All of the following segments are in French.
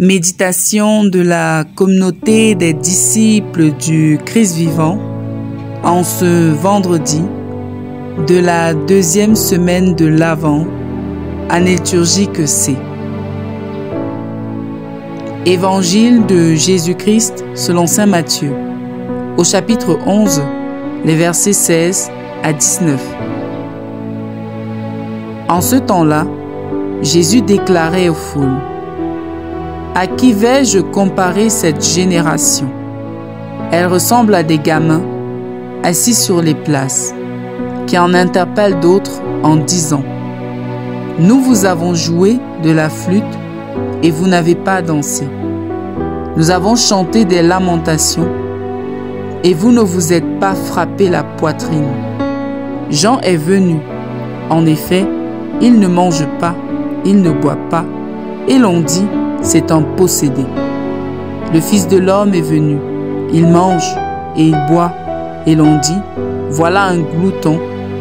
Méditation de la communauté des disciples du Christ vivant en ce vendredi de la deuxième semaine de l'Avent, année liturgique C. Évangile de Jésus-Christ selon saint Matthieu, au chapitre 11, les versets 16 à 19. En ce temps-là, Jésus déclarait aux foules: à qui vais-je comparer cette génération? Elle ressemble à des gamins assis sur les places, qui en interpellent d'autres en disant: nous vous avons joué de la flûte et vous n'avez pas dansé. Nous avons chanté des lamentations et vous ne vous êtes pas frappé la poitrine. Jean est venu. En effet, il ne mange pas, il ne boit pas, et l'on dit: c'est un possédé. Le Fils de l'homme est venu. Il mange et il boit, et l'on dit: voilà un glouton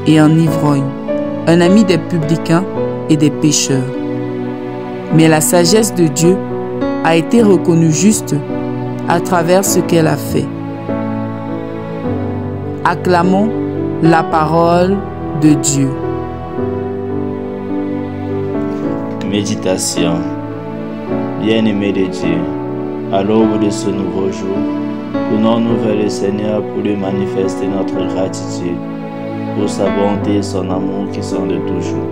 et un ivrogne, un ami des publicains et des pécheurs. Mais la sagesse de Dieu a été reconnue juste à travers ce qu'elle a fait. Acclamons la parole de Dieu. Méditation. Bien-aimés de Dieu, à l'aube de ce nouveau jour, tournons-nous vers le Seigneur pour lui manifester notre gratitude pour sa bonté et son amour qui sont de toujours.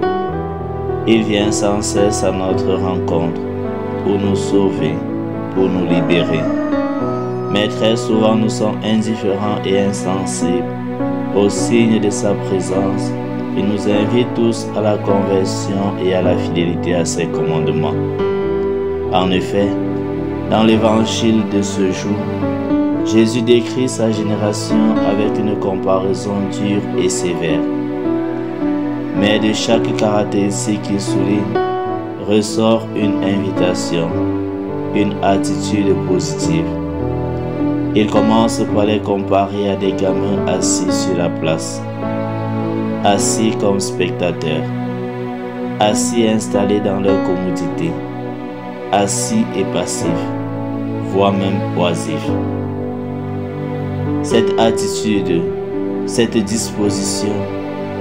Il vient sans cesse à notre rencontre pour nous sauver, pour nous libérer. Mais très souvent nous sommes indifférents et insensibles aux signes de sa présence. Il nous invite tous à la conversion et à la fidélité à ses commandements. En effet, dans l'évangile de ce jour, Jésus décrit sa génération avec une comparaison dure et sévère. Mais de chaque caractéristique qu'il souligne, ressort une invitation, une attitude positive. Il commence par les comparer à des gamins assis sur la place, assis comme spectateurs, assis installés dans leur commodité, assis et passifs, voire même oisifs. Cette attitude, cette disposition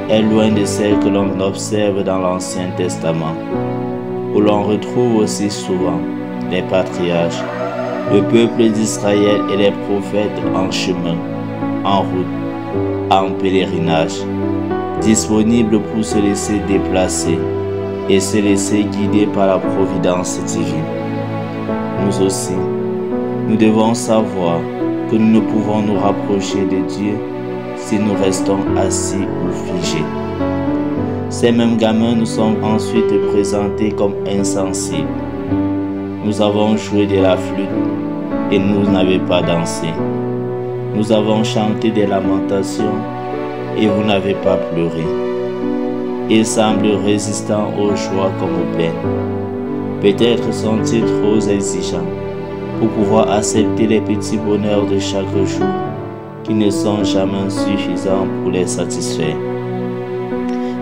est loin de celle que l'on observe dans l'Ancien Testament, où l'on retrouve aussi souvent les patriarches, le peuple d'Israël et les prophètes en chemin, en route, en pèlerinage, disponibles pour se laisser déplacer et se laisser guider par la providence divine. Nous aussi, nous devons savoir que nous ne pouvons nous rapprocher de Dieu si nous restons assis ou figés. Ces mêmes gamins nous sont ensuite présentés comme insensibles. Nous avons joué de la flûte et vous n'avez pas dansé. Nous avons chanté des lamentations et vous n'avez pas pleuré. Ils semblent résistants aux joies comme aux peines. Peut-être sont-ils trop exigeants pour pouvoir accepter les petits bonheurs de chaque jour qui ne sont jamais suffisants pour les satisfaire.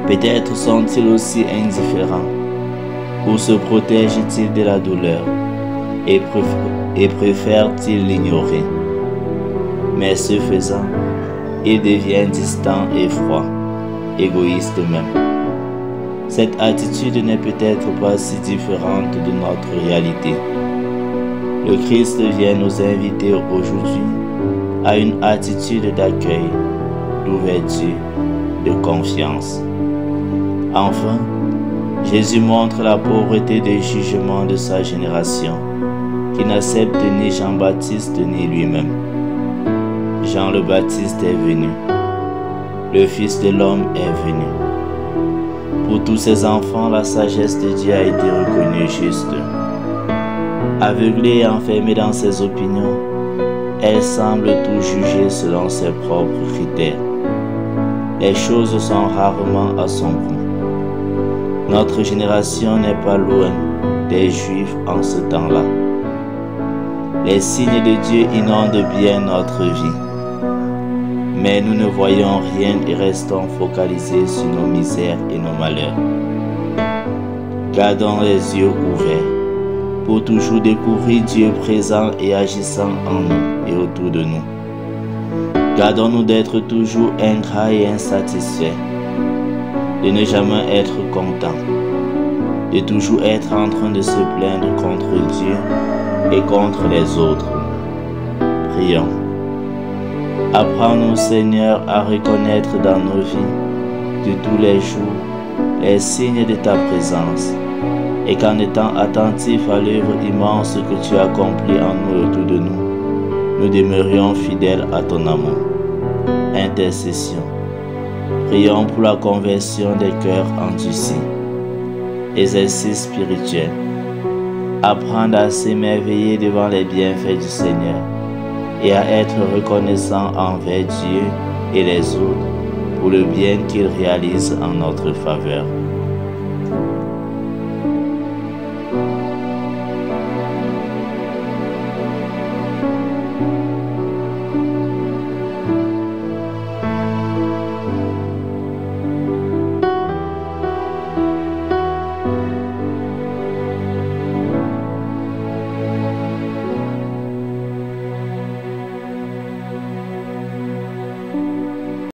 Peut-être sont-ils aussi indifférents ou se protègent-ils de la douleur et préfèrent-ils l'ignorer. Mais ce faisant, ils deviennent distants et froids, égoïstes même. Cette attitude n'est peut-être pas si différente de notre réalité. Le Christ vient nous inviter aujourd'hui à une attitude d'accueil, d'ouverture, de confiance. Enfin, Jésus montre la pauvreté de jugement de sa génération, qui n'accepte ni Jean-Baptiste ni lui-même. Jean le Baptiste est venu. Le Fils de l'homme est venu. Pour tous ces enfants, la sagesse de Dieu a été reconnue juste. Aveuglée et enfermée dans ses opinions, elle semble tout juger selon ses propres critères. Les choses sont rarement à son goût. Notre génération n'est pas loin des Juifs en ce temps-là. Les signes de Dieu inondent bien notre vie. Mais nous ne voyons rien et restons focalisés sur nos misères et nos malheurs. Gardons les yeux ouverts pour toujours découvrir Dieu présent et agissant en nous et autour de nous. Gardons-nous d'être toujours ingrats et insatisfaits, de ne jamais être contents, de toujours être en train de se plaindre contre Dieu et contre les autres. Prions. Apprends-nous, Seigneur, à reconnaître dans nos vies de tous les jours les signes de ta présence, et qu'en étant attentifs à l'œuvre immense que tu accomplis en nous et autour de nous, nous demeurions fidèles à ton amour. Intercession. Prions pour la conversion des cœurs endurcis. Exercice spirituel. Apprendre à s'émerveiller devant les bienfaits du Seigneur et à être reconnaissant envers Dieu et les autres pour le bien qu'il réalise en notre faveur.